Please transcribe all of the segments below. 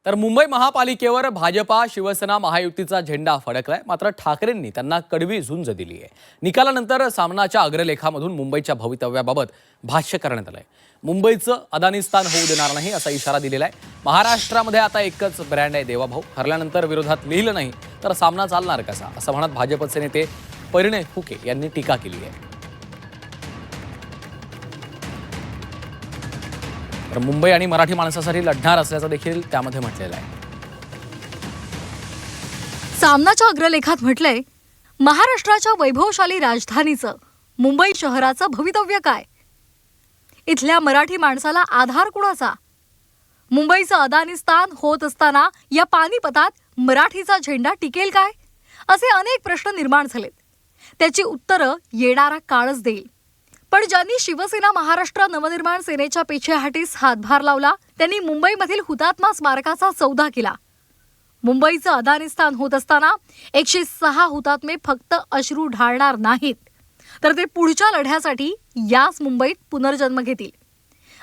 तर मुंबई महापालिकेवर भाजपा शिवसेना महायुतीचा झेंडा फडकलाय। मात्र ठाकरेंनी त्यांना कडवी झुंज दिली आहे। निकालानंतर सामनाच्या अग्रलेखामधून मुंबईच्या भवितव्याबाबत भाष्य करण्यात आलंय। मुंबईचं अदानिस्तान होऊ देणार नाही असा इशारा दिलेला आहे। महाराष्ट्रामध्ये आता एकच ब्रँड आहे देवाभाऊ। हरल्यानंतर विरोधात लिहिलं नाही तर सामना चालणार कसा असं म्हणत भाजपचे नेते परिणय फुके यांनी टीका केली आहे। तर मुंबई आणि मराठी माणसासाठी लढणार असल्याचं देखील त्यामध्ये म्हटलेलं आहे। सामनाच्या अग्रलेखात म्हटलंय, महाराष्ट्राच्या वैभवशाली राजधानीचं मुंबई शहराचं भवितव्य काय? इथल्या मराठी माणसाला आधार कुणाचा? मुंबईचं अदानिस्तान होत असताना या पानिपतात मराठीचा झेंडा टिकेल काय? असे अनेक प्रश्न निर्माण झालेत। त्याची उत्तरं येणारा काळच देईल। पण ज्यांनी शिवसेना महाराष्ट्र नवनिर्माण सेनेच्या पिछेहाटीस हातभार लावला त्यांनी मुंबईमधील हुतात्मा स्मारकाचा सौदा केला। मुंबईचं अदानिस्तान होत असताना 106 हुतात्मे फक्त अश्रू ढाळणार नाहीत, तर ते पुढच्या लढ्यासाठी याच मुंबईत पुनर्जन्म घेतील।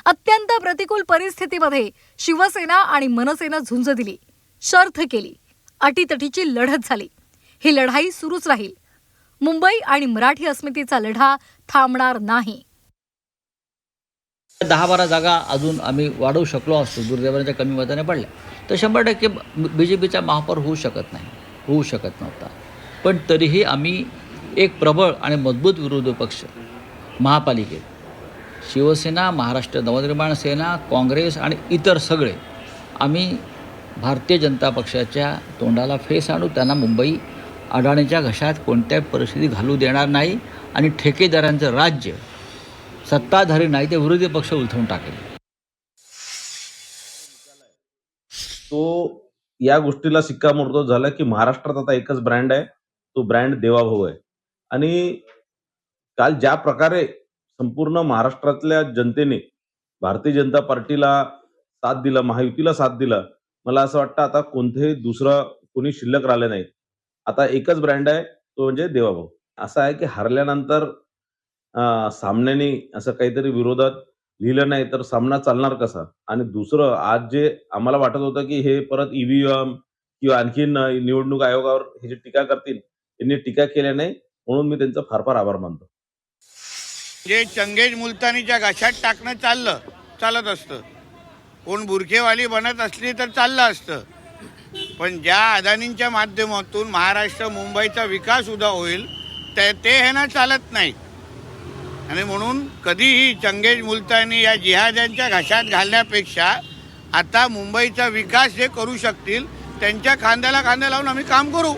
अत्यंत प्रतिकूल परिस्थितीमध्ये शिवसेना आणि मनसेनं झुंज दिली, शर्थ केली, अटीतटीची लढत झाली। ही लढाई सुरूच राहील। मुंबई आणि मराठी अस्मितेचा लढा थांबणार नाही। 10-12 जागा अजून आम्ही वाढवू शकलो असतो, दुर्दैवाच्या कमी मताने पडल्या तर 100% BJPचा महापौर होऊ शकत नव्हता। पण तरीही आम्ही एक प्रबळ आणि मजबूत विरोधी पक्ष महापालिकेत शिवसेना, महाराष्ट्र नवनिर्माण सेना, काँग्रेस आणि इतर सगळे आम्ही भारतीय जनता पक्षाच्या तोंडाला फेस आणू। त्यांना मुंबई अडाणीच्या घशात कोणत्याही परिस्थिती घालू देणार नाही आणि ठेकेदारांचं राज्य सत्ताधारी नाही ते विरोधी पक्ष उलथवून टाकेल। तो या गोष्टीला शिक्कामोर्तब झाला की महाराष्ट्रात आता एकच ब्रँड आहे, तो ब्रँड देवाभाऊ आहे। आणि काल ज्या प्रकारे संपूर्ण महाराष्ट्रातल्या जनतेने भारतीय जनता पार्टीला साथ दिला, महायुतीला साथ दिला, मला असं वाटतं आता कोणतेही दुसरं कोणी शिल्लक राहिलं नाही। आता एकच ब्रँड आहे, तो म्हणजे देवाभाऊ। असं आहे की हरल्यानंतर सामन्याने असं काहीतरी विरोधात लिहिलं नाही तर सामना चालणार कसा? आणि दुसरं आज जे आम्हाला वाटत होतं की हे परत ईव्हीएम किंवा आणखीन निवडणूक आयोगावर हे जे टीका करतील, यांनी टीका केल्या नाही, म्हणून मी त्यांचा फार फार आभार मानतो। जे चंगेज मुलतानीच्या घशात टाकणं चालत असतं, कोण बुरखेवाली बनत असली तर चाललं असतं, पण ज्या अदानींच्या माध्यमातून महाराष्ट्र मुंबईचा विकास उदा होईल ते हे ना चालत नाही। आणि म्हणून कधीही चंगेज मुलतानी या जिहाद्यांच्या घशात घालण्यापेक्षा आता मुंबईचा विकास जे करू शकतील त्यांच्या खांद्याला खांदा लावून आम्ही काम करू।